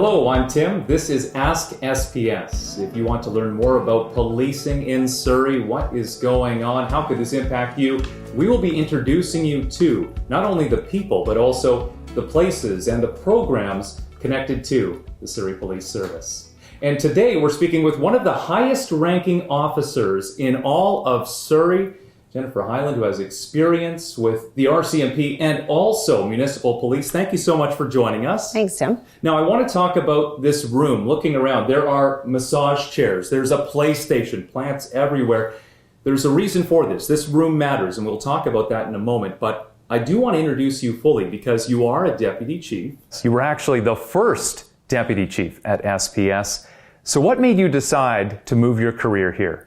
Hello, I'm Tim. This is Ask SPS. If you want to learn more about policing in Surrey, what is going on, how could this impact you, we will be introducing you to not only the people, but also the places and the programs connected to the Surrey Police Service. And today we're speaking with one of the highest ranking officers in all of Surrey, Jennifer Hyland, who has experience with the RCMP and also municipal police. Thank you so much for joining us. Thanks, Tim. Now, I want to talk about this room. Looking around, there are massage chairs. There's a PlayStation, plants everywhere. There's a reason for this. This room matters, and we'll talk about that in a moment. But I do want to introduce you fully because you are a deputy chief. You were actually the first deputy chief at SPS. So what made you decide to move your career here?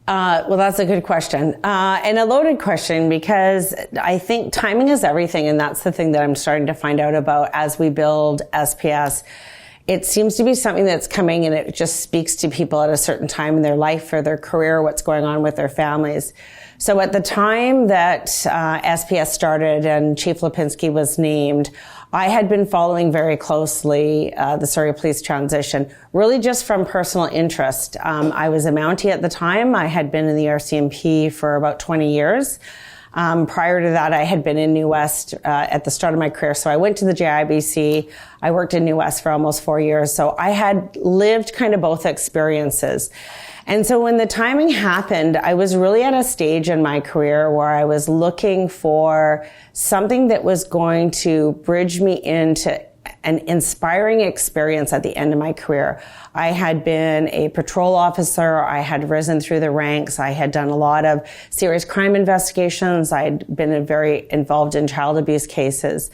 Well, that's a good question and a loaded question because I think timing is everything. And that's the thing that I'm starting to find out about as we build SPS. It seems to be something that's coming and it just speaks to people at a certain time in their life or their career, what's going on with their families. So at the time that SPS started and Chief Lipinski was named, I had been following very closely the Surrey Police transition, really just from personal interest. I was a Mountie at the time. I had been in the RCMP for about 20 years. Prior to that, I had been in New West at the start of my career. So I went to the JIBC. I worked in New West for almost 4 years. So I had lived kind of both experiences. And so when the timing happened, I was really at a stage in my career where I was looking for something that was going to bridge me into an inspiring experience at the end of my career. I had been a patrol officer. I had risen through the ranks. I had done a lot of serious crime investigations. I'd been very involved in child abuse cases.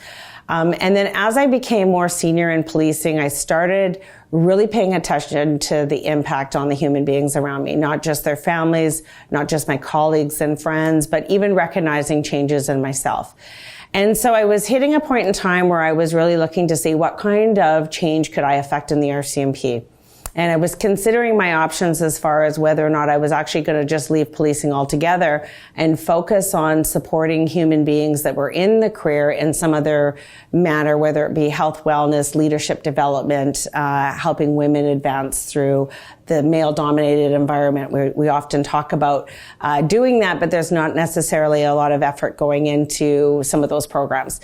And then as I became more senior in policing, I started really paying attention to the impact on the human beings around me, not just their families, not just my colleagues and friends, but even recognizing changes in myself. And so I was hitting a point in time where I was really looking to see what kind of change could I affect in the RCMP. And I was considering my options as far as whether or not I was actually going to just leave policing altogether and focus on supporting human beings that were in the career in some other manner, whether it be health, wellness, leadership development, helping women advance through the male-dominated environment. We often talk about doing that, but there's not necessarily a lot of effort going into some of those programs.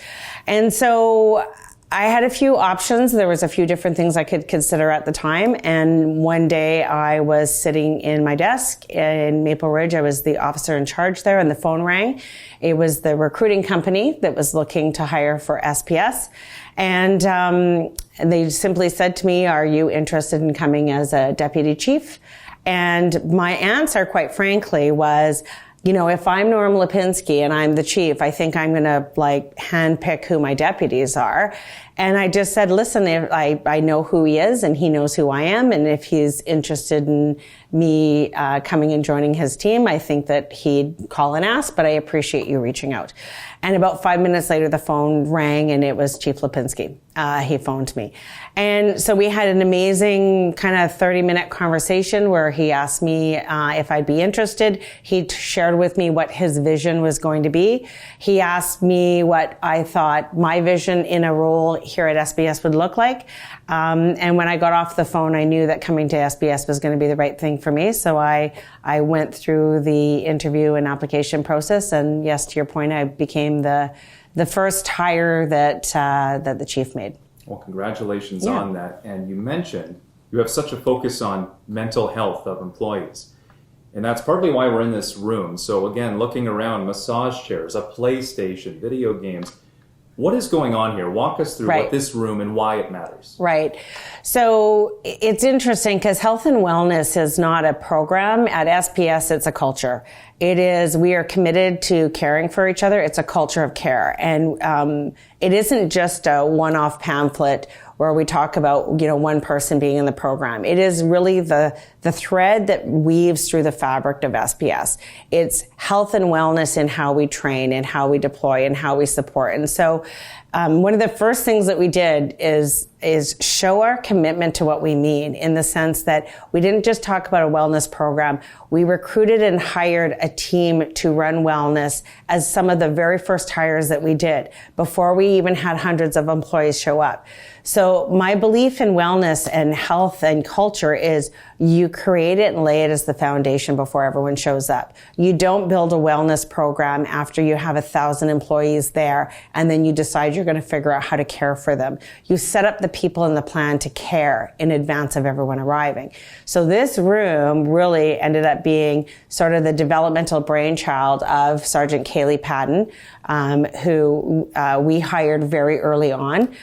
And so I had a few options. There was a few different things I could consider at the time. And one day I was sitting in my desk in Maple Ridge. I was the officer in charge there and the phone rang. It was the recruiting company that was looking to hire for SPS. And they simply said to me, "Are you interested in coming as a deputy chief?" And my answer, quite frankly, was, you know, if I'm Norm Lipinski and I'm the chief, I think I'm going to handpick who my deputies are. And I just said, listen, I know who he is and he knows who I am. And if he's interested in me coming and joining his team, I think that he'd call and ask, but I appreciate you reaching out. And about 5 minutes later, the phone rang and it was Chief Lipinski. He phoned me. And so we had an amazing kind of 30-minute conversation where he asked me if I'd be interested. He shared with me what his vision was going to be. He asked me what I thought my vision in a role here at SBS would look like. And when I got off the phone, I knew that coming to SBS was going to be the right thing for me. So I went through the interview and application process. And yes, to your point, I became the first hire that the chief made. Well, congratulations on that. And you mentioned you have such a focus on mental health of employees. And that's partly why we're in this room. So again, looking around, massage chairs, a PlayStation, video games. What is going on here? Walk us through what this room and why it matters. Right. So it's interesting because health and wellness is not a program. At SPS, it's a culture. It is, we are committed to caring for each other. It's a culture of care. And it isn't just a one-off pamphlet where we talk about, you know, one person being in the program. It is really the thread that weaves through the fabric of SPS. It's health and wellness in how we train and how we deploy and how we support. And so one of the first things that we did is show our commitment to what we mean, in the sense that we didn't just talk about a wellness program. We recruited and hired a team to run wellness as some of the very first hires that we did before we even had hundreds of employees show up. So my belief in wellness and health and culture is you create it and lay it as the foundation before everyone shows up. You don't build a wellness program after you have 1,000 employees there and then you decide you're going to figure out how to care for them. You set up the people in the plan to care in advance of everyone arriving. So this room really ended up being sort of the developmental brainchild of Sergeant Kaylee Patton, who we hired very early on.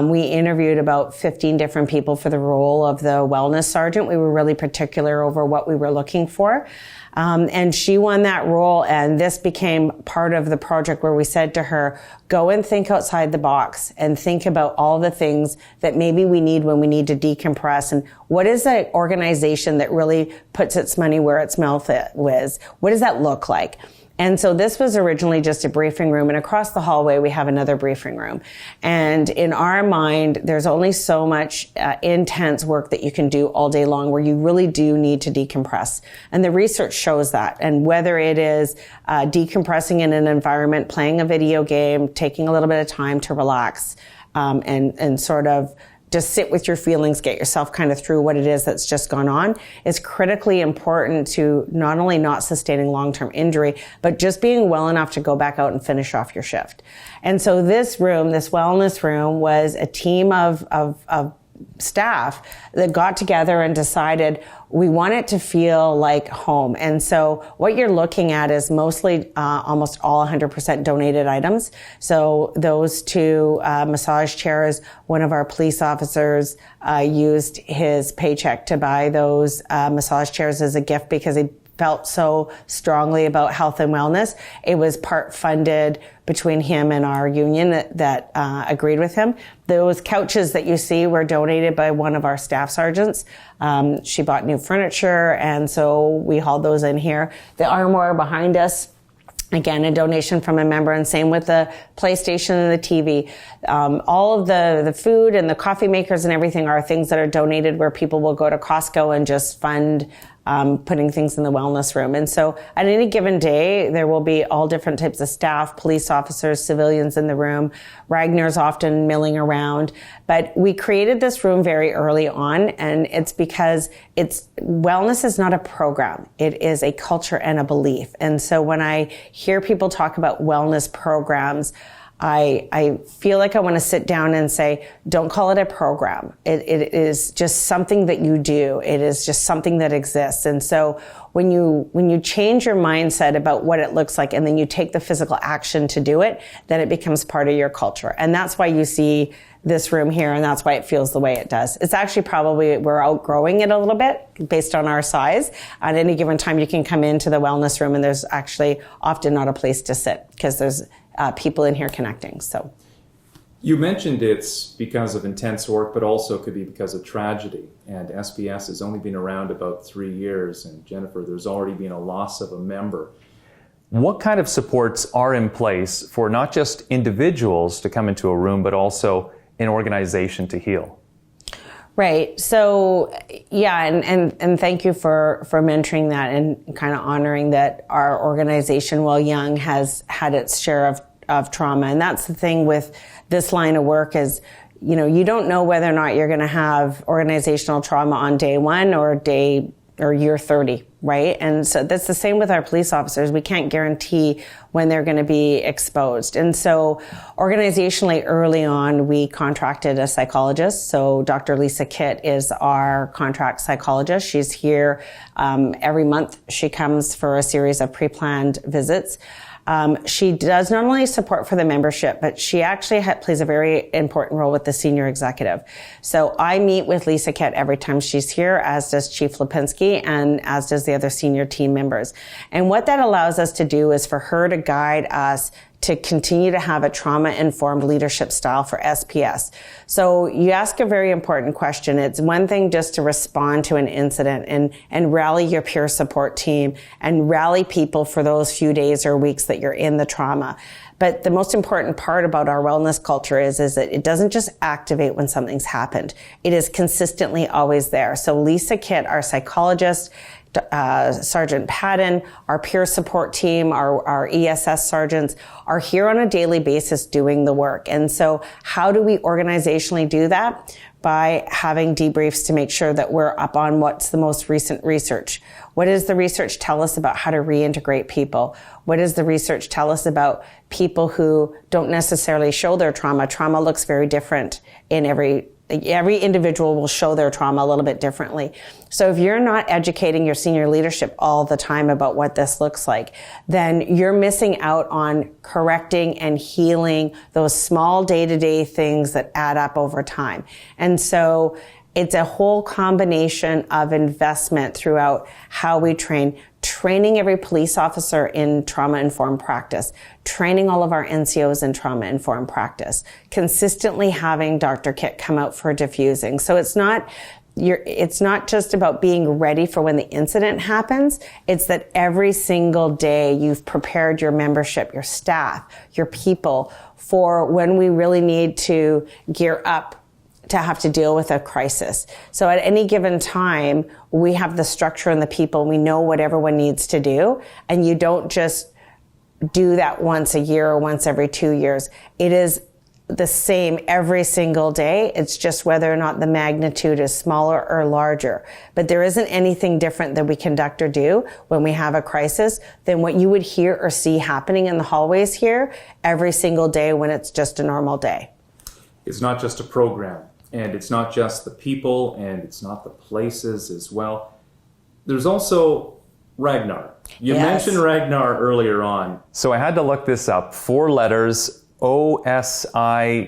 We interviewed about 15 different people for the role of the wellness sergeant. We were really particular over what we were looking for. And she won that role, and this became part of the project where we said to her, go and think outside the box and think about all the things that maybe we need when we need to decompress, and what is an organization that really puts its money where its mouth is? What does that look like? And so this was originally just a briefing room, and across the hallway we have another briefing room. And in our mind, there's only so much intense work that you can do all day long where you really do need to decompress. And the research shows that. And whether it is decompressing in an environment, playing a video game, taking a little bit of time to relax, and sort of just sit with your feelings, get yourself kind of through what it is that's just gone on, is critically important to not only not sustaining long-term injury, but just being well enough to go back out and finish off your shift. And so this room, this wellness room, was a team of staff that got together and decided we want it to feel like home. And so what you're looking at is mostly almost all 100% donated items. So those two massage chairs, one of our police officers used his paycheck to buy those massage chairs as a gift because he felt so strongly about health and wellness. It was part funded between him and our union that agreed with him. Those couches that you see were donated by one of our staff sergeants. She bought new furniture, and so we hauled those in here. The armoire behind us, again, a donation from a member, and same with the PlayStation and the TV. All of the food and the coffee makers and everything are things that are donated where people will go to Costco and just fund putting things in the wellness room. And so at any given day, there will be all different types of staff, police officers, civilians in the room. Ragnar's often milling around. But we created this room very early on, and it's because wellness is not a program. It is a culture and a belief. And so when I hear people talk about wellness programs, I feel like I want to sit down and say, don't call it a program. It is just something that you do. It is just something that exists. And so when you change your mindset about what it looks like and then you take the physical action to do it, then it becomes part of your culture. And that's why you see this room here, and that's why it feels the way it does. It's actually probably, we're outgrowing it a little bit based on our size. At any given time, you can come into the wellness room and there's actually often not a place to sit because there's people in here connecting. So you mentioned it's because of intense work, but also could be because of tragedy. And SPS has only been around about 3 years. And Jennifer, there's already been a loss of a member. What kind of supports are in place for not just individuals to come into a room, but also an organization to heal? Right. So, yeah, and thank you for mentoring that and kind of honoring that our organization, while young, has had its share of trauma. And that's the thing with this line of work is, you don't know whether or not you're going to have organizational trauma on day one or year 30, right? And so that's the same with our police officers. We can't guarantee when they're going to be exposed. And so organizationally, early on, we contracted a psychologist. So Dr. Lisa Kitt is our contract psychologist. She's here every month. She comes for a series of pre-planned visits. She does not only support for the membership, but she actually plays a very important role with the senior executive. So I meet with Lisa Kitt every time she's here, as does Chief Lipinski and as does the other senior team members. And what that allows us to do is for her to guide us to continue to have a trauma-informed leadership style for SPS. So you ask a very important question. It's one thing just to respond to an incident and rally your peer support team and rally people for those few days or weeks that you're in the trauma. But the most important part about our wellness culture is that it doesn't just activate when something's happened. It is consistently always there. So Lisa Kitt, our psychologist, Sergeant Patton, our peer support team, our ESS sergeants are here on a daily basis doing the work. And so how do we organizationally do that? By having debriefs to make sure that we're up on what's the most recent research. What does the research tell us about how to reintegrate people? What does the research tell us about people who don't necessarily show their trauma? Trauma looks very different in every individual will show their trauma a little bit differently. So if you're not educating your senior leadership all the time about what this looks like, then you're missing out on correcting and healing those small day-to-day things that add up over time. And so it's a whole combination of investment throughout how we training every police officer in trauma-informed practice, training all of our NCOs in trauma-informed practice, consistently having Dr. Kit come out for diffusing. So it's not just about being ready for when the incident happens. It's that every single day you've prepared your membership, your staff, your people for when we really need to gear up to have to deal with a crisis. So at any given time, we have the structure and the people, we know what everyone needs to do, and you don't just do that once a year or once every 2 years. It is the same every single day. It's just whether or not the magnitude is smaller or larger. But there isn't anything different that we conduct or do when we have a crisis than what you would hear or see happening in the hallways here every single day when it's just a normal day. It's not just a program. And it's not just the people, and it's not the places as well. There's also Ragnar. You mentioned Ragnar earlier on. So I had to look this up. 4 letters, OSID,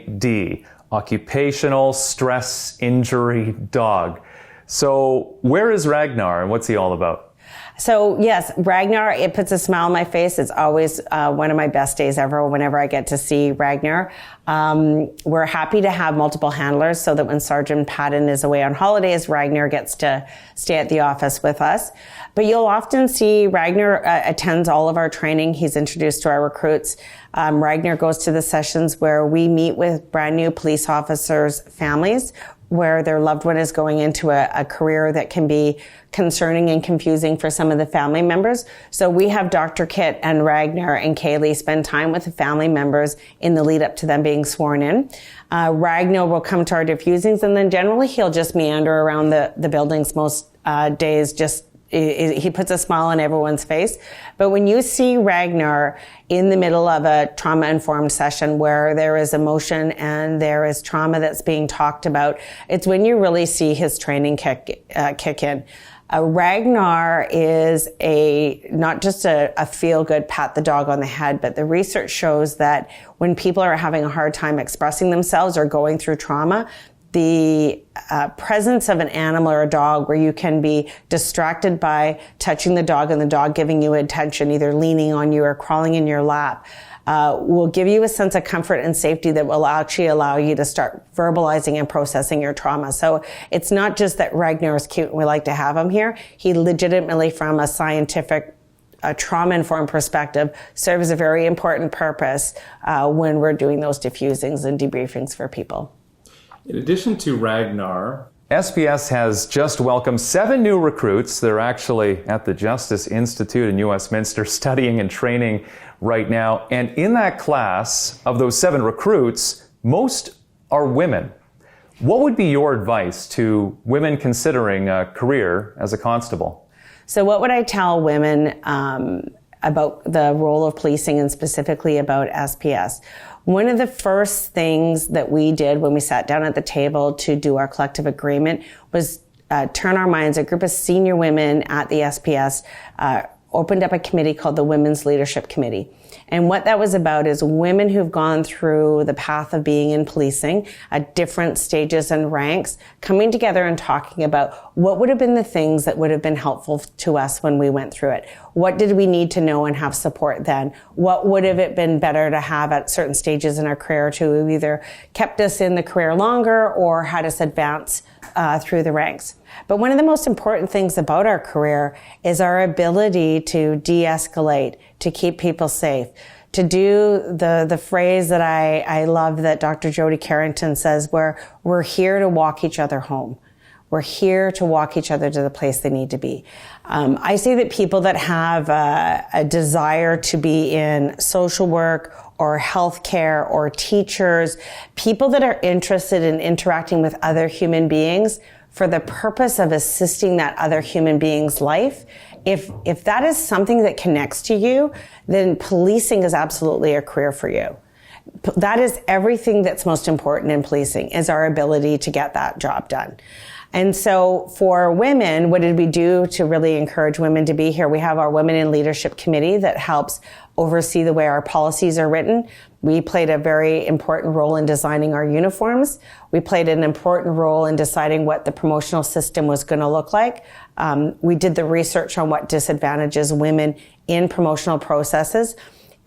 Occupational Stress Injury Dog. So where is Ragnar, and what's he all about? So yes, Ragnar, it puts a smile on my face. It's always one of my best days ever whenever I get to see Ragnar. We're happy to have multiple handlers so that when Sergeant Patton is away on holidays, Ragnar gets to stay at the office with us. But you'll often see Ragnar attends all of our training. He's introduced to our recruits. Ragnar goes to the sessions where we meet with brand new police officers' families, where their loved one is going into a career that can be concerning and confusing for some of the family members. So we have Dr. Kit and Ragnar and Kaylee spend time with the family members in the lead up to them being sworn in. Ragnar will come to our diffusings, and then generally he'll just meander around the buildings most days. He puts a smile on everyone's face. But when you see Ragnar in the middle of a trauma-informed session where there is emotion and there is trauma that's being talked about, it's when you really see his training kick in. Ragnar is not just a feel-good pat the dog on the head, but the research shows that when people are having a hard time expressing themselves or going through trauma, the presence of an animal or a dog where you can be distracted by touching the dog and the dog giving you attention, either leaning on you or crawling in your lap, will give you a sense of comfort and safety that will actually allow you to start verbalizing and processing your trauma. So it's not just that Ragnar is cute and we like to have him here. He legitimately, from a scientific trauma-informed perspective, serves a very important purpose when we're doing those diffusings and debriefings for people. In addition to Ragnar, SPS has just welcomed 7 new recruits. They're actually at the Justice Institute in Westminster studying and training right now. And in that class, of those 7 recruits, most are women. What would be your advice to women considering a career as a constable? So what would I tell women about the role of policing and specifically about SPS? One of the first things that we did when we sat down at the table to do our collective agreement was turn our minds. A group of senior women at the SPS opened up a committee called the Women's Leadership Committee. And what that was about is women who've gone through the path of being in policing at different stages and ranks, coming together and talking about what would have been the things that would have been helpful to us when we went through it. What did we need to know and have support then? What would have it been better to have at certain stages in our career to have either kept us in the career longer or had us advance through the ranks? But one of the most important things about our career is our ability to de-escalate, to keep people safe, to do the phrase that I love that Dr. Jody Carrington says, where we're here to walk each other home. We're here to walk each other to the place they need to be. I say that people that have a desire to be in social work or healthcare or teachers, people that are interested in interacting with other human beings for the purpose of assisting that other human being's life, if that is something that connects to you, then policing is absolutely a career for you. That is everything that's most important in policing, is our ability to get that job done. And so for women, what did we do to really encourage women to be here? We have our Women in Leadership Committee that helps oversee the way our policies are written. We played a very important role in designing our uniforms. We played an important role in deciding what the promotional system was going to look like. We did the research on what disadvantages women in promotional processes.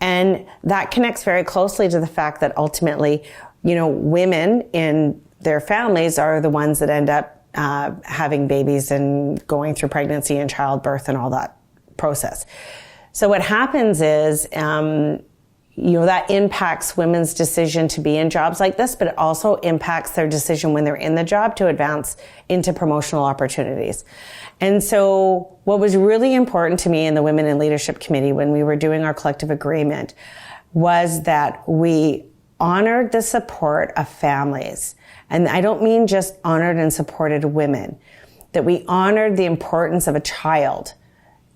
And that connects very closely to the fact that ultimately, women in their families are the ones that end up having babies and going through pregnancy and childbirth and all that process. So what happens is, that impacts women's decision to be in jobs like this, but it also impacts their decision when they're in the job to advance into promotional opportunities. And so what was really important to me in the Women in Leadership Committee when we were doing our collective agreement was that we honored the support of families. And I don't mean just honored and supported women, that we honored the importance of a child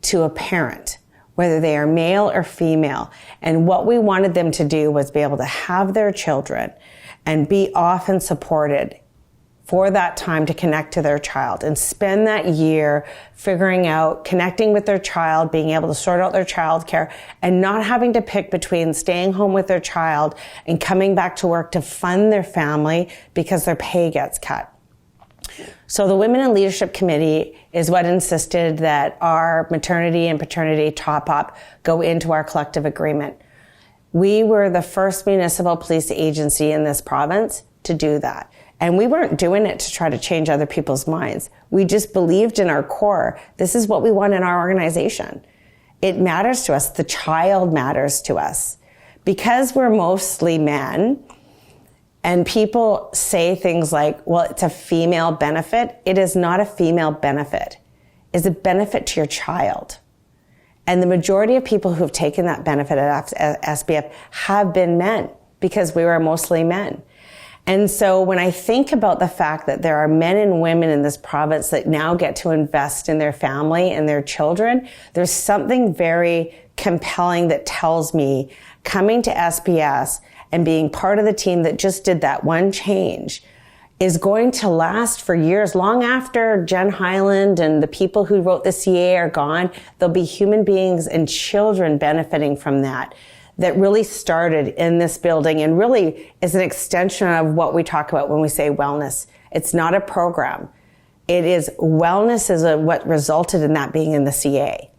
to a parent, whether they are male or female. And what we wanted them to do was be able to have their children and be often supported for that time to connect to their child and spend that year figuring out, connecting with their child, being able to sort out their childcare, and not having to pick between staying home with their child and coming back to work to fund their family because their pay gets cut. So the Women in Leadership Committee is what insisted that our maternity and paternity top-up go into our collective agreement. We were the first municipal police agency in this province to do that. And we weren't doing it to try to change other people's minds. We just believed in our core, this is what we want in our organization. It matters to us. The child matters to us. Because we're mostly men, and people say things like, well, it's a female benefit. It is not a female benefit. It's a benefit to your child. And the majority of people who've taken that benefit at SPF have been men, because we were mostly men. And so when I think about the fact that there are men and women in this province that now get to invest in their family and their children, there's something very compelling that tells me coming to SPS and being part of the team that just did that one change is going to last for years. Long after Jen Hyland and the people who wrote the CA are gone, there'll be human beings and children benefiting from that really started in this building and really is an extension of what we talk about when we say wellness. It's not a program. It is wellness is what resulted in that being in the CA.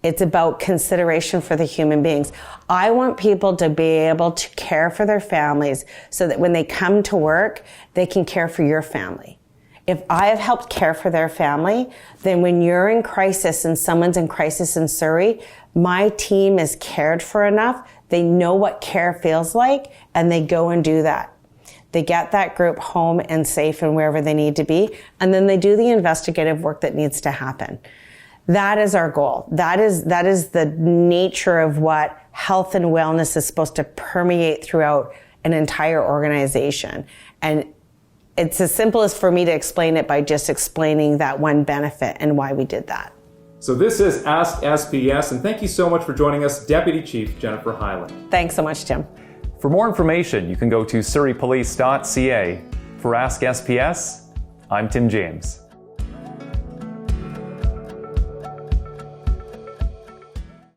It's about consideration for the human beings. I want people to be able to care for their families so that when they come to work, they can care for your family. If I have helped care for their family, then when you're in crisis and someone's in crisis in Surrey, my team is cared for enough. They know what care feels like, and they go and do that. They get that group home and safe and wherever they need to be, and then they do the investigative work that needs to happen. That is our goal. That is the nature of what health and wellness is supposed to permeate throughout an entire organization. And it's as simple as for me to explain it by just explaining that one benefit and why we did that. So this is Ask SPS, and thank you so much for joining us, Deputy Chief Jennifer Hyland. Thanks so much, Tim. For more information, you can go to surreypolice.ca. For Ask SPS, I'm Tim James.